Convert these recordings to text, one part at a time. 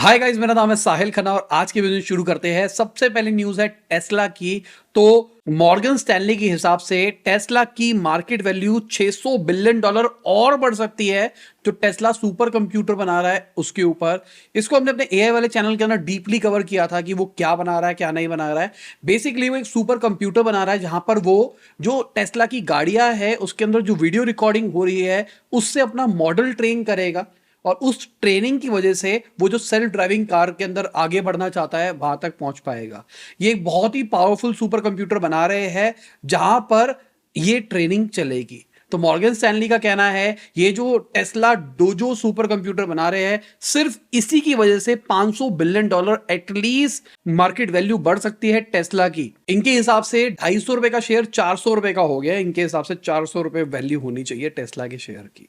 Hi guys, मेरा नाम है साहिल खन्ना और आज की वीडियो शुरू करते हैं। सबसे पहले न्यूज है टेस्ला की। तो मॉर्गन स्टैनली के हिसाब से टेस्ला की मार्केट वैल्यू $600 बिलियन और बढ़ सकती है। जो टेस्ला सुपर कंप्यूटर बना रहा है उसके ऊपर, इसको हमने अपने एआई वाले चैनल के अंदर डीपली कवर किया था कि वो क्या बना रहा है क्या नहीं बना रहा है। बेसिकली वो एक सुपर कंप्यूटर बना रहा है जहां पर वो जो टेस्ला की गाड़ियां है उसके अंदर जो वीडियो रिकॉर्डिंग हो रही है उससे अपना मॉडल ट्रेन करेगा और उस ट्रेनिंग की वजह से वो जो सेल्फ ड्राइविंग कार के अंदर आगे बढ़ना चाहता है वहां तक पहुंच पाएगा। ये एक बहुत ही पावरफुल सुपर कंप्यूटर बना रहे हैं जहां पर ये ट्रेनिंग चलेगी। तो मॉर्गन स्टैनली का कहना है ये जो टेस्ला डोजो सुपर कंप्यूटर बना रहे हैं सिर्फ इसी की वजह से $500 बिलियन एटलीस्ट मार्केट वैल्यू बढ़ सकती है टेस्ला की। इनके हिसाब से ₹250 का शेयर ₹400 का हो गया। इनके हिसाब से ₹400 वैल्यू होनी चाहिए टेस्ला के शेयर की।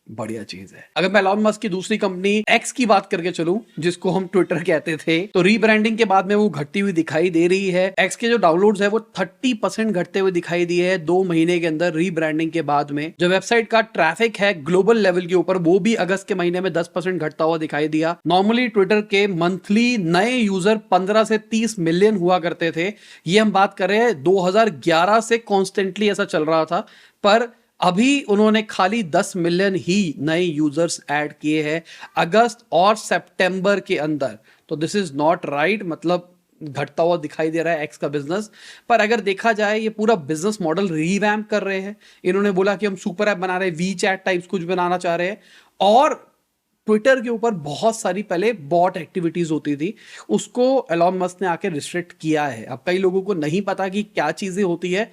बढ़िया चीज है। अगर मैं एलॉन मस्क की दूसरी कंपनी एक्स की बात करके चलूं जिसको हम ट्विटर कहते थे, तो रीब्रांडिंग के बाद में वो घटती हुई दिखाई दे रही है। एक्स के जो डाउनलोड्स है वो 30% घटते हुए दिखाई दिए है 2 महीने के अंदर रीब्रांडिंग के बाद में। जो वेबसाइट का ट्रैफिक है ग्लोबल लेवल के ऊपर वो भी अगस्त के महीने में 10% घटता हुआ दिखाई दिया। नॉर्मली ट्विटर के मंथली नए यूजर 15 से 30 मिलियन हुआ करते थे। ये हम बात कर रहे हैं 2011 से कॉन्स्टेंटली ऐसा चल रहा था, पर अभी उन्होंने खाली 10 मिलियन ही नए यूजर्स ऐड किए हैं अगस्त और सितंबर के अंदर। तो दिस इज नॉट राइट, मतलब घटता हुआ दिखाई दे रहा है एक्स का बिजनेस। पर अगर देखा जाए ये पूरा बिजनेस मॉडल रीवैम्प कर रहे हैं। इन्होंने बोला कि हम सुपर ऐप बना रहे हैं, वी चैट टाइप्स कुछ बनाना चाह रहे हैं। और ट्विटर के ऊपर बहुत सारी पहले बॉट एक्टिविटीज होती थी, उसको एलॉन मस्क ने आके रिस्ट्रिक्ट किया है। अब कई लोगों को नहीं पता कि क्या चीजें होती है।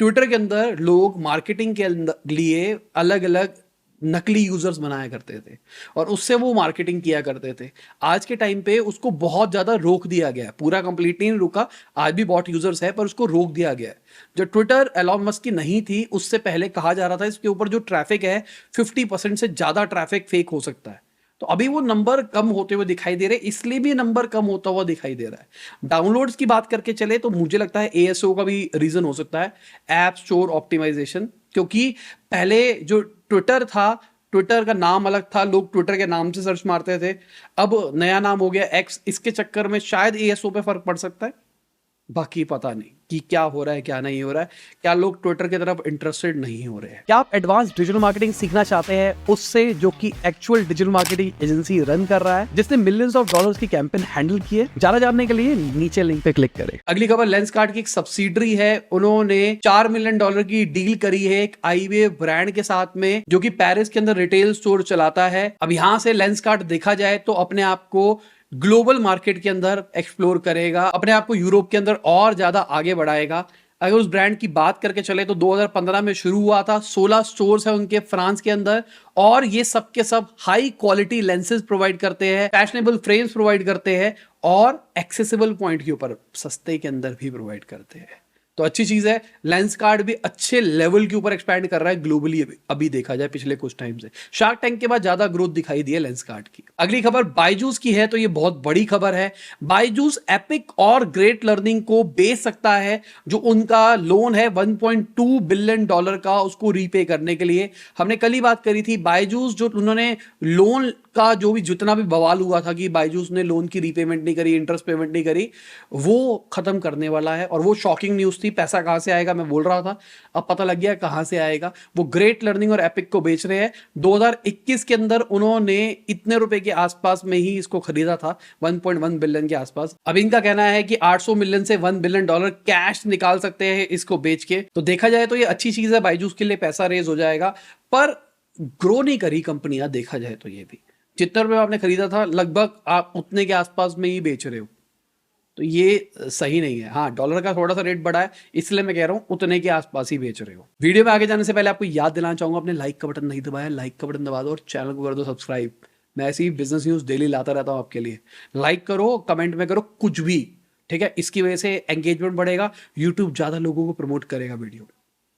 ट्विटर के अंदर लोग मार्केटिंग के लिए अलग अलग नकली यूजर्स बनाया करते थे और उससे वो मार्केटिंग किया करते थे। आज के टाइम पे उसको बहुत ज्यादा रोक दिया गया है, पूरा कंप्लीटली नहीं रुका। आज भी बॉट यूजर्स है पर उसको रोक दिया गया है। जो ट्विटर एलॉन मस्क की नहीं थी उससे पहले कहा जा रहा था इसके ऊपर जो ट्रैफिक है 50% से ज्यादा ट्रैफिक फेक हो सकता है। तो अभी वो नंबर कम होते हुए दिखाई दे रहे, इसलिए भी नंबर कम होता हुआ दिखाई दे रहा है। डाउनलोड्स की बात करके चले तो मुझे लगता है एएसओ का भी रीजन हो सकता है, ऐप स्टोर ऑप्टिमाइजेशन। क्योंकि पहले जो ट्विटर था, ट्विटर का नाम अलग था, लोग ट्विटर के नाम से सर्च मारते थे। अब नया नाम हो गया एक्स, इसके चक्कर में शायद एएसओ पे फर्क पड़ सकता है। बाकी पता नहीं कि क्या हो रहा है क्या नहीं हो रहा है, क्या लोग ट्विटर की तरफ इंटरेस्टेड नहीं हो रहे हैं। क्या आप एडवांस डिजिटल मार्केटिंग सीखना चाहते हैं उससे जो कि actual digital marketing agency run कर रहा है जिसने मिलियंस ऑफ डॉलर्स की कैंपेन हैंडल की है? ज्यादा जानने के लिए नीचे लिंक पे क्लिक करें। अगली खबर, लेंसकार्ट की एक सब्सिडरी है, उन्होंने $4 मिलियन की डील करी है एक आईवे ब्रांड के साथ में जो कि पेरिस के अंदर रिटेल स्टोर चलाता है। अब यहां से लेंसकार्ट देखा जाए तो अपने आप को ग्लोबल मार्केट के अंदर एक्सप्लोर करेगा, अपने आप को यूरोप के अंदर और ज्यादा आगे बढ़ाएगा। अगर उस ब्रांड की बात करके चले तो 2015 में शुरू हुआ था, 16 स्टोर्स है उनके फ्रांस के अंदर और ये सब के सब हाई क्वालिटी लेंसेज प्रोवाइड करते हैं, फैशनेबल फ्रेम्स प्रोवाइड करते हैं और एक्सेसिबल पॉइंट के ऊपर सस्ते के अंदर भी प्रोवाइड करते हैं। तो अच्छी चीज है। लेंसकार्ट भी अच्छे लेवल के ऊपर एक्सपैंड कर रहा है ग्लोबली। अभी देखा जाए पिछले कुछ टाइम से शार्क टैंक के बाद ज्यादा ग्रोथ दिखाई दी है लेंसकार्ट की। अगली खबर बायजूस की है, तो ये बहुत बड़ी खबर है। बायजूस एपिक और ग्रेट लर्निंग को बेच सकता है। जो उनका लोन है $1.2 बिलियन का, उसको रीपे करने के लिए। हमने कल ही बात करी थी बायजूस जो उन्होंने लोन का जो भी जितना भी बवाल हुआ था कि बायजूस ने लोन की रीपेमेंट नहीं करी, इंटरेस्ट पेमेंट नहीं करी, वो खत्म करने वाला है। और वो शॉकिंग न्यूज थी। पैसा कहां से आएगा मैं बोल रहा था, अब पता लग गया कहां से आएगा। वो ग्रेट लर्निंग और एपिक को बेच रहे हैं। 2021 के अंदर उन्होंने इतने रुपए के आसपास में ही इसको खरीदा था, 1.1 बिलियन के आसपास। अब इनका कहना है कि 800 मिलियन से $1 बिलियन कैश निकाल सकते हैं इसको बेच के। तो देखा जाए तो ये अच्छी चीज है, बायजूस के लिए पैसा रेज हो जाएगा। पर ग्रो नहीं करी कंपनियां, देखा जाए तो ये भी जितने रुपए आपने खरीदा था लगभग आप उतने के आसपास में ही बेच रहे हो, तो ये सही नहीं है। हाँ, डॉलर का थोड़ा सा रेट बढ़ा है इसलिए मैं कह रहा हूं उतने के आसपास ही बेच रहे हो। वीडियो में आगे जाने से पहले आपको याद दिलाना चाहूंगा, अपने लाइक का बटन नहीं दबाया, लाइक का बटन दबा दो और चैनल को कर दो सब्सक्राइब। मैं ऐसी बिजनेस न्यूज डेली लाता रहता हूं आपके लिए। लाइक करो, कमेंट में करो कुछ भी, ठीक है? इसकी वजह से एंगेजमेंट बढ़ेगा, यूट्यूब ज्यादा लोगों को प्रमोट करेगा वीडियो।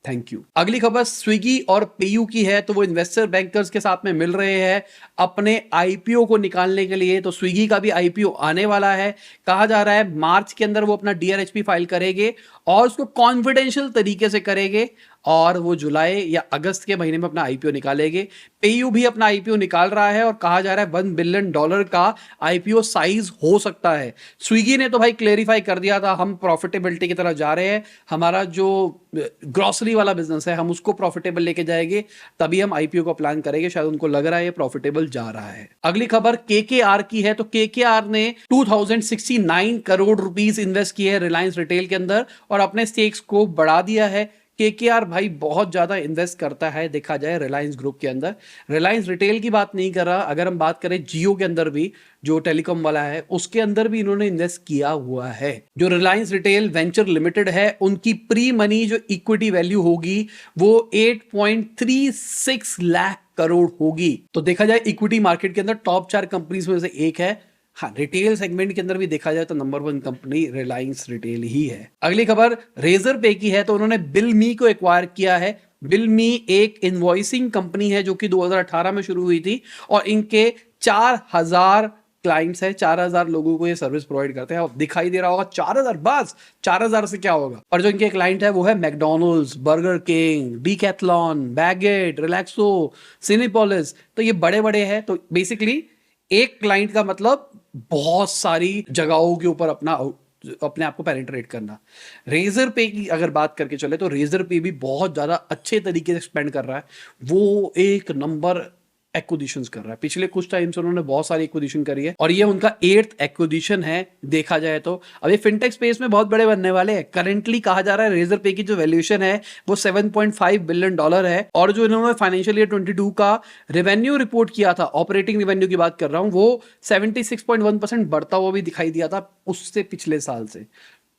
Thank you. अगली खबर स्विगी और पेयू की है, तो वो इन्वेस्टर बैंकर्स के साथ में मिल रहे हैं अपने आईपीओ को निकालने के लिए। तो स्विगी का भी आईपीओ आने वाला है, कहा जा रहा है मार्च के अंदर वो अपना डीआरएचपी फाइल करेंगे और उसको कॉन्फिडेंशियल तरीके से करेंगे। और वो जुलाई या अगस्त के महीने में अपना आईपीओ निकालेंगे। पेयू भी अपना आईपीओ निकाल रहा है और कहा जा रहा है $1 बिलियन का आईपीओ साइज हो सकता है। स्विगी ने तो भाई क्लेरिफाई कर दिया था, हम प्रॉफिटेबिलिटी की तरफ जा रहे हैं, हमारा जो ग्रोसरी वाला बिजनेस है हम उसको प्रॉफिटेबल लेके जाएंगे, तभी हम आईपीओ को प्लान करेंगे। शायद उनको लग रहा है ये प्रॉफिटेबल जा रहा है। अगली खबर केकेआर की है। तो केकेआर ने 2069 करोड़ रुपीस इन्वेस्ट किए हैं रिलायंस रिटेल के अंदर और अपने स्टेक्स को बढ़ा दिया है। केकेआर भाई बहुत ज्यादा इन्वेस्ट करता है देखा जाए रिलायंस ग्रुप के अंदर। रिलायंस रिटेल की बात नहीं कर रहा, अगर हम बात करें जियो के अंदर भी, जो टेलीकॉम वाला है, उसके अंदर भी इन्होंने इन्वेस्ट किया हुआ है। जो रिलायंस रिटेल वेंचर लिमिटेड है उनकी प्री मनी जो इक्विटी वैल्यू होगी वो 8.36 लाख करोड़ होगी। तो देखा जाए इक्विटी मार्केट के अंदर टॉप 4 कंपनीज में से एक है। हाँ, रिटेल सेगमेंट के अंदर भी देखा जाए तो नंबर 1 कंपनी रिलायंस रिटेल ही है। अगली खबर रेजर पे की है। तो उन्होंने बिल मी को एक्वायर किया है। बिल मी एक इनवॉइसिंग कंपनी है जो कि 2018 में शुरू हुई थी और इनके 4000 क्लाइंट्स है, 4000 लोगों को ये सर्विस प्रोवाइड करते हैं। अब दिखाई दे रहा होगा 4000, बस 4000 से क्या होगा। और जो इनके क्लाइंट है वो है McDonald's, burger king, Decathlon, baguette, Relaxo, Cinepolis. तो ये बड़े बड़े हैं। तो बेसिकली एक क्लाइंट का मतलब बहुत सारी जगहों के ऊपर अपने आप को पेनिट्रेट करना। रेजर पे की अगर बात करके चले तो रेजर पे भी बहुत ज्यादा अच्छे तरीके से स्पेंड कर रहा है। वो एक नंबर एक्विजिशंस कर रहा है। पिछले कुछ टाइम से उन्होंने बहुत सारी एक्विजिशन करी है और ये उनका 8th एक्विजिशन है देखा जाए तो। अब ये फिनटेक स्पेस में बहुत बड़े बनने वाले हैं। करंटली कहा जा रहा है रेजर पे की जो वैल्यूएशन है वो $7.5 बिलियन है और जो इन्होंने फाइनेंशियल ईयर 22 का रेवेन्यू रिपोर्ट किया था, ऑपरेटिंग रेवेन्यू की बात कर रहा हूं, वो 76.1% बढ़ता हुआ भी दिखाई दिया था उससे पिछले साल से।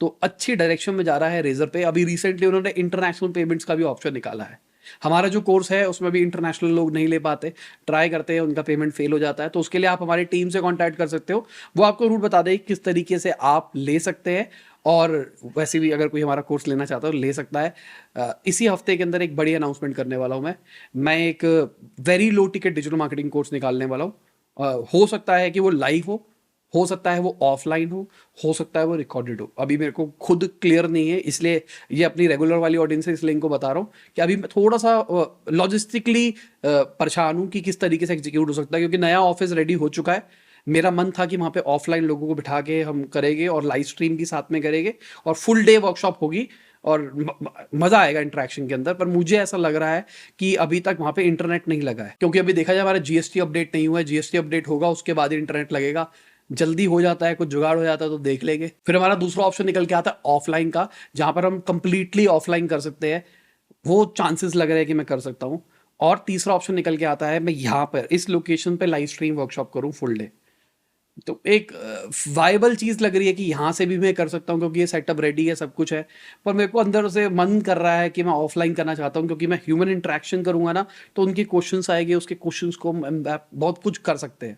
तो अच्छी डायरेक्शन में जा रहा है रेजर पे। अभी रिसेंटली उन्होंने इंटरनेशनल पेमेंट्स का भी ऑप्शन निकाला है। हमारा जो कोर्स है उसमें भी इंटरनेशनल लोग नहीं ले पाते, ट्राई करते हैं, उनका पेमेंट फेल हो जाता है। तो उसके लिए आप हमारी टीम से कांटेक्ट कर सकते हो, वो आपको रूट बता देगी किस तरीके से आप ले सकते हैं। और वैसे भी अगर कोई हमारा कोर्स लेना चाहता है तो ले सकता है। इसी हफ्ते के अंदर एक बड़ी अनाउंसमेंट करने वाला हूं मैं एक very low ticket digital marketing course निकालने वाला हूँ। हो सकता है कि वो लाइव हो सकता है वो ऑफलाइन हो सकता है वो रिकॉर्डेड हो। अभी मेरे को खुद क्लियर नहीं है, इसलिए ये अपनी रेगुलर वाली ऑडियंस है इसलिए इनको बता रहा हूँ कि अभी मैं थोड़ा सा लॉजिस्टिकली परेशान हूँ कि किस तरीके से एग्जीक्यूट हो सकता है, क्योंकि नया ऑफिस रेडी हो चुका है। मेरा मन था कि वहाँ पे ऑफलाइन लोगों को बिठा के हम करेंगे और लाइव स्ट्रीम की साथ में करेंगे और फुल डे वर्कशॉप होगी और मजा आएगा इंटरेक्शन के अंदर। पर मुझे ऐसा लग रहा है कि अभी तक वहां पे इंटरनेट नहीं लगा है, क्योंकि अभी देखा जाए हमारा जीएसटी अपडेट नहीं हुआ है। जीएसटी अपडेट होगा उसके बाद ही इंटरनेट लगेगा। जल्दी हो जाता है, कुछ जुगाड़ हो जाता है तो देख लेंगे। फिर हमारा दूसरा ऑप्शन निकल के आता है ऑफलाइन का, जहां पर हम कंप्लीटली ऑफलाइन कर सकते हैं। वो चांसेस लग रहे हैं कि मैं कर सकता हूँ। और तीसरा ऑप्शन निकल के आता है मैं यहाँ पर इस लोकेशन पे लाइव स्ट्रीम वर्कशॉप करूँ फुल डे। तो एक वाइबल चीज लग रही है कि यहां से भी मैं कर सकता हूँ, क्योंकि ये सेटअप रेडी है, सब कुछ है। पर मेरे को अंदर से मन कर रहा है कि मैं ऑफलाइन करना चाहता हूँ, क्योंकि मैं ह्यूमन इंटरेक्शन करूंगा ना तो उनके क्वेश्चंस आएंगे, उसके क्वेश्चंस को हम बहुत कुछ कर सकते हैं।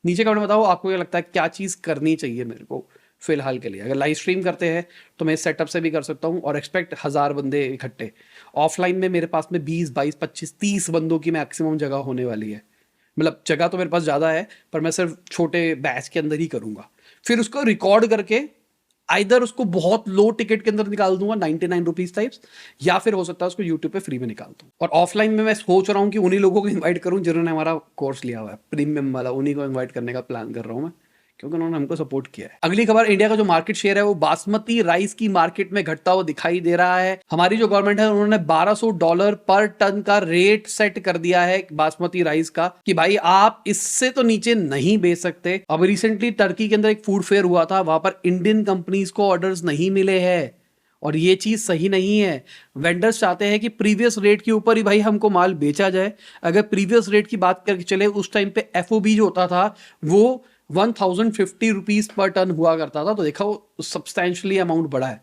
नीचे कमेंट बताओ आपको क्या लगता है क्या चीज करनी चाहिए मेरे को फिलहाल के लिए। अगर लाइव स्ट्रीम करते हैं तो मैं इस सेटअप से भी कर सकता हूँ और एक्सपेक्ट 1000 बंदे इकट्ठे। ऑफलाइन में मेरे पास में 20, 22, 25, 30 बंदों की मैक्सिमम जगह होने वाली है। मतलब जगह तो मेरे पास ज़्यादा है पर मैं सिर्फ छोटे बैच के अंदर ही करूँगा। फिर उसको रिकॉर्ड करके आइदर उसको बहुत लो टिकट के अंदर निकाल दूंगा 99 रुपीज टाइप्स, या फिर हो सकता है उसको यूट्यूब पे फ्री में निकाल दूं। और ऑफलाइन में मैं सोच रहा हूँ कि उन्हीं लोगों को इन्वाइट करूँ जिन्होंने हमारा कोर्स लिया हुआ है प्रीमियम वाला, उन्हीं को इन्वाइट करने का प्लान कर रहा हूँ मैं, क्योंकि उन्होंने हमको सपोर्ट किया है। अगली खबर, इंडिया का जो मार्केट शेयर है वो बासमती राइस की मार्केट में घटता हुआ दिखाई दे रहा है। हमारी जो गवर्नमेंट है उन्होंने $1200 पर टन का रेट सेट कर दिया है बासमती राइस का, कि भाई आप इससे तो नीचे नहीं बेच सकते। अब रिसेंटली टर्की के अंदर एक फूड फेयर हुआ था, वहां पर इंडियन कंपनीज को ऑर्डर्स नहीं मिले हैं और ये चीज सही नहीं है। वेंडर्स चाहते हैं कि प्रीवियस रेट के ऊपर ही भाई हमको माल बेचा जाए। अगर प्रीवियस रेट की बात करके चले, उस टाइम पे एफओबी जो होता था वो 1050 रुपीज पर टन हुआ करता था। तो देखा वो सब्सटैंशियली अमाउंट बढ़ा है।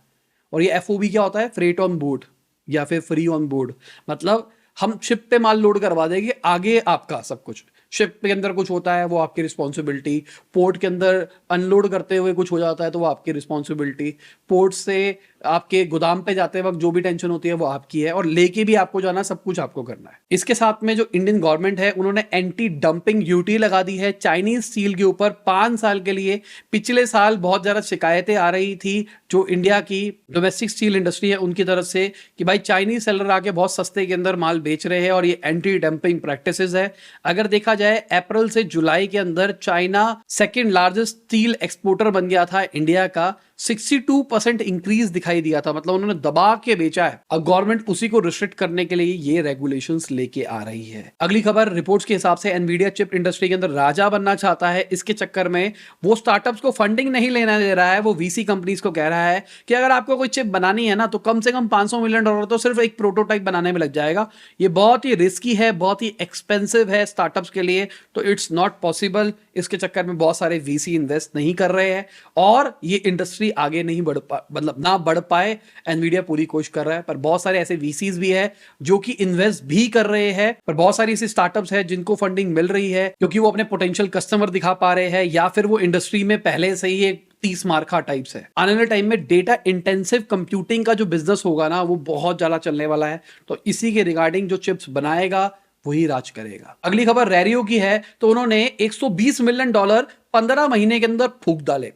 और ये एफओबी क्या होता है? फ्रेट ऑन बोर्ड या फिर फ्री ऑन बोर्ड। मतलब हम शिप पे माल लोड करवा देंगे, आगे आपका सब कुछ। शिप के अंदर कुछ होता है वो आपकी रिस्पॉन्सिबिलिटी, पोर्ट के अंदर अनलोड करते हुए कुछ हो जाता है तो वो आपकी रिस्पॉन्सिबिलिटी, पोर्ट से आपके गोदाम पे जाते वक्त जो भी टेंशन होती है वो आपकी है, और लेके भी आपको जाना, सब कुछ आपको करना है। इसके साथ में जो इंडियन गवर्नमेंट है उन्होंने एंटी डंपिंग ड्यूटी लगा दी है चाइनीज स्टील के ऊपर 5 साल के लिए। पिछले साल बहुत ज्यादा शिकायतें आ रही थी जो इंडिया की डोमेस्टिक स्टील इंडस्ट्री है उनकी तरफ से कि भाई चाइनीज सेलर आके बहुत सस्ते के अंदर माल बेच रहे हैं और ये एंटी डंपिंग प्रैक्टिसेस है। अगर देखा जाए अप्रैल से जुलाई के अंदर China second largest steel exporter बन गया था इंडिया का। 62% इंक्रीज दिखाई दिया था, मतलब उन्होंने दबा के बेचा है। अब गवर्नमेंट उसी को रिस्ट्रिक्ट करने के लिए ये रेगुलेशंस लेके आ रही है। अगली खबर, रिपोर्ट्स के हिसाब से एनवीडिया चिप इंडस्ट्री के अंदर राजा बनना चाहता है। इसके चक्कर में वो स्टार्टअप्स को फंडिंग नहीं लेना दे रहा है, वो वीसी कंपनीज को कह रहा है कि अगर आपको कोई चिप बनानी है ना तो कम से कम $500 मिलियन तो सिर्फ एक प्रोटोटाइप बनाने में लग जाएगा। ये बहुत ही रिस्की है, बहुत ही एक्सपेंसिव है स्टार्टअप्स के लिए, तो इट्स नॉट पॉसिबल। इसके चक्कर में बहुत सारे वीसी इन्वेस्ट नहीं कर रहे हैं और ये इंडस्ट्री आगे नहीं मतलब ना बढ़ पाए। एनवीडिया पूरी कोशिश कर रहा है, पर बहुत सारे ऐसे वीसीज भी है जो कि इन्वेस्ट भी कर रहे हैं, पर बहुत सारी ऐसी स्टार्टअप्स है जिनको फंडिंग मिल रही है क्योंकि वो अपने पोटेंशियल कस्टमर दिखा पा रहे हैं या फिर वो इंडस्ट्री में पहले से ही एक 30 मार्का टाइप्स है। आने वाले टाइम में डेटा इंटेंसिव कंप्यूटिंग का जो बिजनेस होगा ना वो बहुत ज्यादा चलने वाला है, तो इसी के रिगार्डिंग जो चिप्स बनाएगा वही राज करेगा। अगली खबर रैरियो की है, तो उन्होंने $120 मिलियन 15 महीने के अंदर फूंक डाले।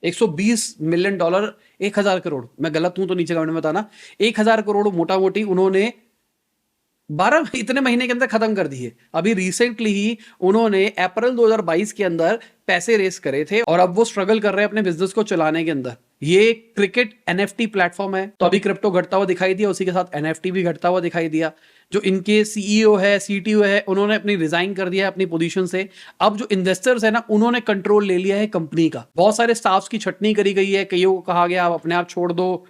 $120 मिलियन, 1000 करोड़, मैं गलत हूं तो नीचे कमेंट में बताना। 1000 करोड़ मोटा मोटी उन्होंने 12 इतने महीने के अंदर खत्म कर दिए। अभी रिसेंटली ही उन्होंने अप्रैल 2022 के अंदर पैसे रेस करे थे और अब वो स्ट्रगल कर रहे हैं अपने बिजनेस को चलाने के अंदर। ये क्रिकेट एनएफटी प्लेटफॉर्म है, तो अभी क्रिप्टो घटता हुआ दिखाई दिया, उसी के साथ एनएफटी भी घटता हुआ दिखाई दिया। जो इनके सीईओ है, सीटीओ है, उन्होंने अपनी रिजाइन कर दिया है अपनी पोजीशन से। अब जो इन्वेस्टर्स है ना उन्होंने कंट्रोल ले लिया है कंपनी का। बहुत सारे स्टाफ्स की छटनी करी गई है, कईयों को कहा गया आप अपने आप छोड़ दो,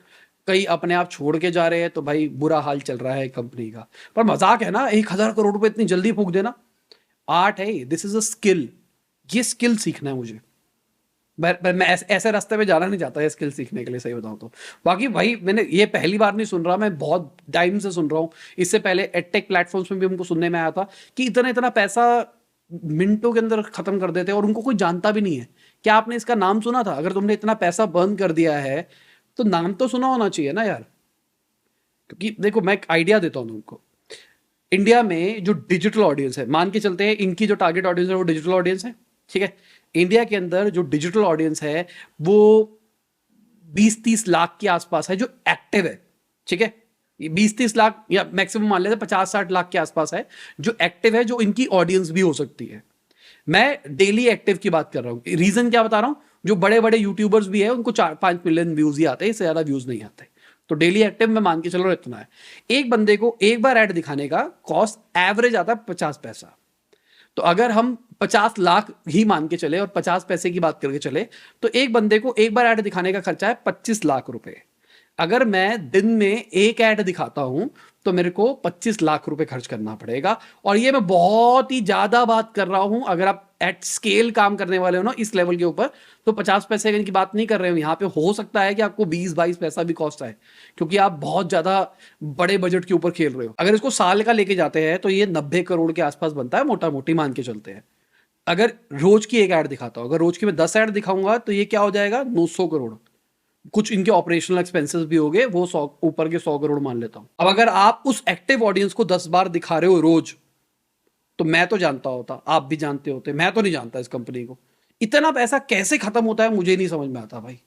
कई अपने आप छोड़ के जा रहे हैं, तो भाई बुरा हाल चल रहा है कंपनी का। पर मजाक है ना, 1000 करोड़ रुपए इतनी जल्दी फूंक देना। आर्ट है, दिस इज अ स्किल, ये स्किल सीखना है मुझे। मैं ऐसे रास्ते पे जाना नहीं चाहता है स्किल सीखने के लिए, सही बताऊं तो। बाकी भाई मैंने ये पहली बार नहीं सुन रहा, मैं बहुत टाइम से सुन रहा हूँ। इससे पहले एडटेक प्लेटफॉर्म्स में भी हमको सुनने में आया था कि इतना इतना पैसा मिनटों के अंदर खत्म कर देते हैं और उनको कोई जानता भी नहीं है। क्या आपने इसका नाम सुना था? अगर तुमने इतना पैसा बर्न कर दिया है तो नाम तो सुना होना चाहिए ना यार। क्योंकि देखो मैं एक आइडिया देता हूं तुमको। इंडिया में जो डिजिटल ऑडियंस है, मान के चलते हैं इनकी जो टारगेट ऑडियंस है वो डिजिटल ऑडियंस है, ठीक है। इंडिया के अंदर जो डिजिटल ऑडियंस है वो 20-30 लाख के आसपास है जो एक्टिव है, ठीक है। 20-30 लाख या मैक्सिमम मान लेते 50-60 लाख के आसपास है जो एक्टिव है, जो इनकी ऑडियंस भी हो सकती है। मैं डेली एक्टिव की बात कर रहा हूं। रीजन क्या बता रहा हूं, जो बड़े बड़े यूट्यूबर्स भी है उनको 4-5 मिलियन व्यूज ही आते हैं, इससे ज्यादा व्यूज नहीं आते। तो डेली एक्टिव में मान के चलो इतना है। एक बंदे को एक बार ऐड दिखाने का कॉस्ट एवरेज आता है 50 पैसा। तो अगर हम 50 लाख ही मान के चले और 50 पैसे की बात करके चले तो एक बंदे को एक बार ऐड दिखाने का खर्चा है 25 लाख रुपए। अगर मैं दिन में एक ऐड दिखाता हूं तो मेरे को 25 लाख रुपए खर्च करना पड़ेगा। और ये मैं बहुत ही ज्यादा बात कर रहा हूं, अगर आप एट स्केल काम करने वाले हो ना इस लेवल के ऊपर, तो 50 पैसे की बात नहीं कर रहे हो। यहां पे हो सकता है कि आपको 20-22 पैसा भी कॉस्ट आए क्योंकि आप बहुत ज्यादा बड़े बजट के ऊपर खेल रहे हो। अगर इसको साल का लेके जाते हैं तो ये 90 करोड़ के आसपास बनता है, मोटा मोटी मान के चलते हैं। अगर रोज की एक ऐड दिखाता हूं, अगर रोज की मैं 10 ऐड दिखाऊंगा तो ये क्या हो जाएगा, 900 करोड़। कुछ इनके ऑपरेशनल एक्सपेंसेस भी हो गए, वो 100 ऊपर के 100 करोड़ मान लेता हूं। अब अगर आप उस एक्टिव ऑडियंस को 10 बार दिखा रहे हो रोज, तो मैं तो जानता होता, आप भी जानते होते, मैं तो नहीं जानता इस कंपनी को। इतना पैसा कैसे खत्म होता है मुझे नहीं समझ में आता भाई।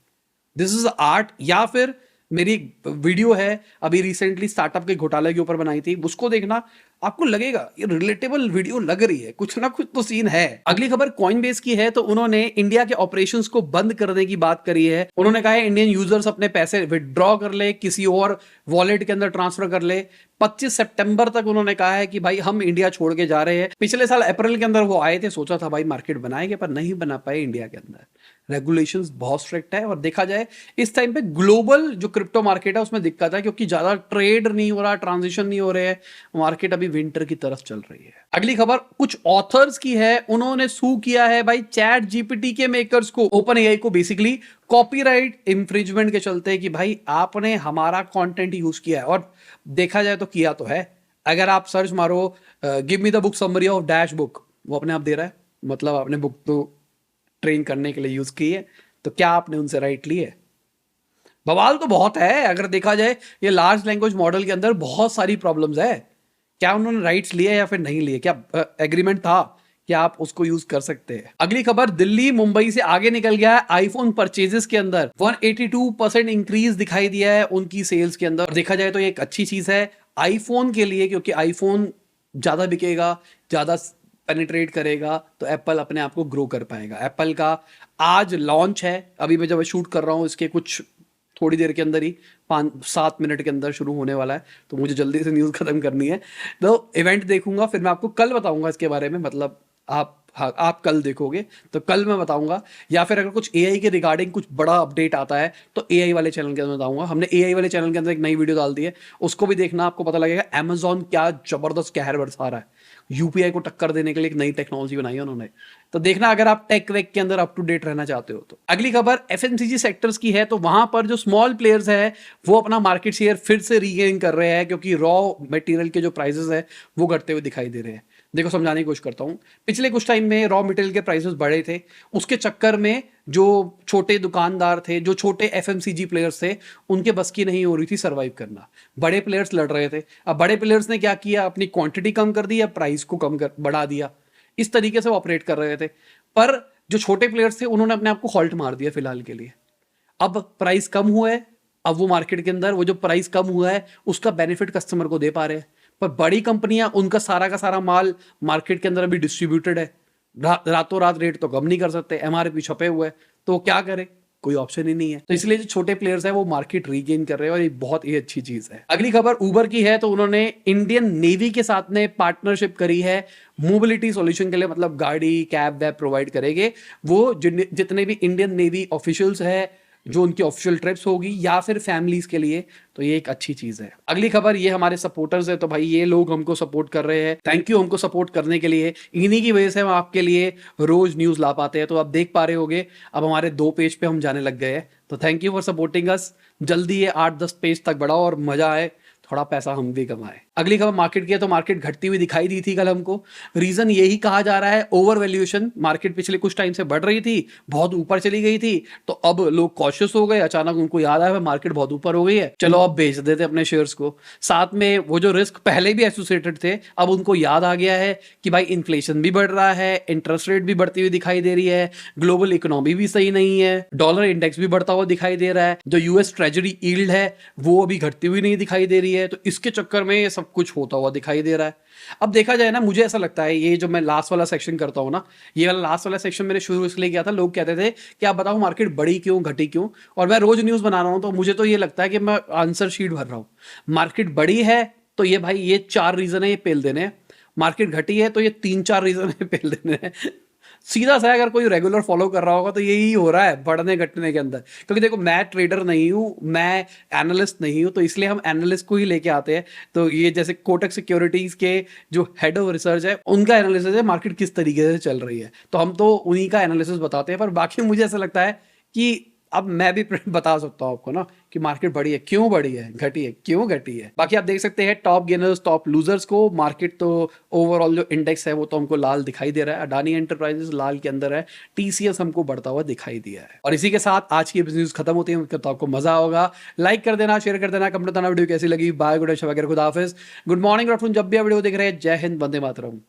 This is art. या फिर मेरी वीडियो है अभी रिसेंटली स्टार्टअप के घोटाले के ऊपर बनाई थी, उसको देखना, आपको लगेगा ये रिलेटेबल वीडियो लग रही है, कुछ ना कुछ तो सीन है। अगली खबर कॉइनबेस की है, तो उन्होंने इंडिया के ऑपरेशंस को बंद करने की बात करी है। उन्होंने कहा है इंडियन यूजर्स अपने पैसे विदड्रॉ कर ले, किसी और वॉलेट के अंदर ट्रांसफर कर ले। 25 सितंबर तक उन्होंने कहा है कि भाई हम इंडिया छोड़ के जा रहे हैं। पिछले साल अप्रैल के अंदर वो आए थे, सोचा था भाई मार्केट बनाएंगे, पर नहीं बना पाए। इंडिया के अंदर रेगुलेशंस बहुत स्ट्रिक्ट है और देखा जाए इस टाइम पे ग्लोबल जो क्रिप्टो मार्केट है उसमें दिक्कत है क्योंकि ज्यादा ट्रेड नहीं हो रहा, ट्रांजिशन नहीं हो रहे हैं, मार्केट अभी विंटर की तरफ चल रही है। अगली खबर कुछ ऑथर्स की है, उन्होंने सू किया है भाई चैट जीपीटी के मेकर्स को, ओपन एआई को, बेसिकली कॉपीराइट इंफ्रिंजमेंट के चलते कि भाई आपने हमारा कंटेंट यूज किया है। और देखा जाए तो किया तो है। अगर आप सर्च मारो give me the book summary of dash book, वो अपने आप दे रहा है, मतलब आपने बुक तो ट्रेन करने के लिए यूज की है, तो क्या आपने उनसे राइट ली है? बवाल तो बहुत है अगर देखा जाए। ये लार्ज लैंग्वेज मॉडल के अंदर बहुत सारी प्रॉब्लम्स है। क्या उन्होंने राइट्स लिए या फिर नहीं लिए? क्या एग्रीमेंट था कि आप उसको यूज कर सकते हैं? अगली खबर, दिल्ली मुंबई से आगे निकल गया है आईफोन परचेजेस के अंदर। 182% इंक्रीज दिखाई दिया है उनकी सेल्स के अंदर। देखा जाए तो ये एक अच्छी चीज है आईफोन के लिए, क्योंकि आईफोन ज्यादा बिकेगा, ज्यादा पेनिट्रेट करेगा, तो एप्पल अपने आप को ग्रो कर पाएगा। एप्पल का आज लॉन्च है, अभी मैं जब शूट कर रहा हूँ इसके कुछ थोड़ी देर के अंदर ही 5-7 मिनट के अंदर शुरू होने वाला है, तो मुझे जल्दी से न्यूज़ खत्म करनी है। तो इवेंट देखूंगा, फिर मैं आपको कल बताऊंगा इसके बारे में। मतलब आप, हाँ, आप कल देखोगे तो कल मैं बताऊंगा, या फिर अगर कुछ एआई के रिगार्डिंग कुछ बड़ा अपडेट आता है तो एआई वाले चैनल के अंदर बताऊंगा। हमने एआई वाले चैनल के अंदर एक नई वीडियो डाल दी है, उसको भी देखना, आपको पता लगेगा अमेजॉन क्या जबरदस्त कहर बरसा रहा है। यूपीआई को टक्कर देने के लिए एक नई टेक्नोलॉजी बनाई है उन्होंने। तो देखना अगर आप टेक वेक के अंदर अप टू डेट रहना चाहते हो तो। अगली खबर एफएमसीजी सेक्टर्स की है, तो वहां पर जो स्मॉल प्लेयर्स है वो अपना मार्केट शेयर फिर से रीगेन कर रहे हैं, क्योंकि रॉ मटेरियल के जो प्राइसेस है वो घटते हुए दिखाई दे रहे हैं। देखो समझाने की कोशिश करता हूं। पिछले कुछ टाइम में रॉ मटेरियल के प्राइसेस बढ़े थे, उसके चक्कर में जो छोटे दुकानदार थे, जो छोटे एफएमसीजी प्लेयर्स थे, उनके बस की नहीं हो रही थी सरवाइव करना। बड़े प्लेयर्स लड़ रहे थे। अब बड़े प्लेयर्स ने क्या किया, अपनी क्वांटिटी कम कर दी या प्राइस को बढ़ा दिया। इस तरीके से वो ऑपरेट कर रहे थे। पर जो छोटे प्लेयर्स थे उन्होंने अपने आप को हॉल्ट मार दिया फिलहाल के लिए। अब प्राइस कम हुआ है, अब वो मार्केट के अंदर वो जो प्राइस कम हुआ है उसका बेनिफिट कस्टमर को दे पा रहे हैं। पर बड़ी कंपनियां, उनका सारा का सारा माल मार्केट के अंदर अभी डिस्ट्रीब्यूटेड है। रातों रात रेट तो कम नहीं कर सकते, एमआरपी छपे हुए है, तो क्या करे, कोई ऑप्शन ही नहीं है। तो इसलिए जो छोटे प्लेयर्स हैं वो मार्केट रीगेन कर रहे हैं, और ये बहुत ही अच्छी चीज है। अगली खबर उबर की है, तो उन्होंने इंडियन नेवी के साथ में पार्टनरशिप करी है मोबिलिटी सॉल्यूशन के लिए। मतलब गाड़ी कैब वैब प्रोवाइड करेंगे वो जितने भी इंडियन नेवी ऑफिशियल्स है, जो उनकी ऑफिशियल ट्रिप्स होगी या फिर फैमिलीज के लिए। तो ये एक अच्छी चीज है। अगली खबर, ये हमारे सपोर्टर्स है, तो भाई ये लोग हमको सपोर्ट कर रहे हैं, थैंक यू हमको सपोर्ट करने के लिए। इन्हीं की वजह से हम आपके लिए रोज न्यूज ला पाते हैं। तो आप देख पा रहे होगे अब हमारे 2 पेज पे हम जाने लग गए हैं। तो thank you for supporting us. जल्दी ये 8-10 पेज तक बढ़ाओ और मजा आए, थोड़ा पैसा हम भी कमाए। अगली खबर मार्केट की है, तो मार्केट घटती हुई दिखाई दी थी कल हमको। रीजन यही कहा जा रहा है, ओवर वैल्यूएशन। मार्केट पिछले कुछ टाइम से बढ़ रही थी, बहुत ऊपर चली गई थी, तो अब लोग कॉशियस हो गए। अचानक उनको याद आया मार्केट बहुत ऊपर हो गई है, चलो अब बेच देते अपने शेयर्स को। साथ में वो जो रिस्क पहले भी एसोसिएटेड थे, अब उनको याद आ गया है कि भाई इन्फ्लेशन भी बढ़ रहा है, इंटरेस्ट रेट भी बढ़ती हुई दिखाई दे रही है, ग्लोबल इकोनॉमी भी सही नहीं है, डॉलर इंडेक्स भी बढ़ता हुआ दिखाई दे रहा है, जो यूएस ट्रेजरी यील्ड है वो अभी घटती हुई नहीं दिखाई दे रही है। तो इसके चक्कर में ये सब कुछ होता हुआ दिखाई दे रहा है। अब देखा जाए ना, मुझे ऐसा लगता है ये जो मैं लास्ट वाला सेक्शन करता हूं ना, ये वाला लास्ट वाला सेक्शन मैंने शुरू इसलिए किया था, लोग कहते थे कि आप बताओ मार्केट बढ़ी क्यों, घटी क्यों, और मैं रोज न्यूज बना रहा हूं, तो मुझे तो ये लगता है कि मैं आंसर शीट भर रहा हूं। मार्केट बढ़ी है तो ये भाई ये 4 रीजन है, ये पेल देने हैं। मार्केट घटी है तो ये 3-4 रीजन है, पेल देने हैं। सीधा सा अगर कोई रेगुलर फॉलो कर रहा होगा तो यही हो रहा है बढ़ने घटने के अंदर। क्योंकि देखो मैं ट्रेडर नहीं हूं, मैं एनालिस्ट नहीं हूं, तो इसलिए हम एनालिस्ट को ही लेके आते हैं। तो ये जैसे कोटक सिक्योरिटीज के जो हेड ऑफ रिसर्च है, उनका एनालिसिस है मार्केट किस तरीके से चल रही है, तो हम तो उन्हीं का एनालिसिस बताते हैं। पर बाकी मुझे ऐसा लगता है कि अब मैं भी बता सकता हूं आपको ना कि मार्केट बढ़ी है क्यों, बढ़ी है, घटी है क्यों, घटी है। बाकी आप देख सकते हैं टॉप गेनर्स टॉप लूजर्स को। मार्केट तो ओवरऑल जो इंडेक्स है वो तो हमको लाल दिखाई दे रहा है, अडानी एंटरप्राइजेस लाल के अंदर है, टीसीएस हमको बढ़ता हुआ दिखाई दिया है। और इसी के साथ आज की न्यूज खत्म होती है, तो आपको मजा होगा, लाइक कर देना, शेयर कर देना, कमेंट बताना वीडियो कैसी लगी। बाय, गुड वगैरह, खुदा हाफिज, गुड मॉर्निंग, आफ्टरनून, जब भी आप वीडियो देख रहे हैं। जय हिंद, वंदे मातरम।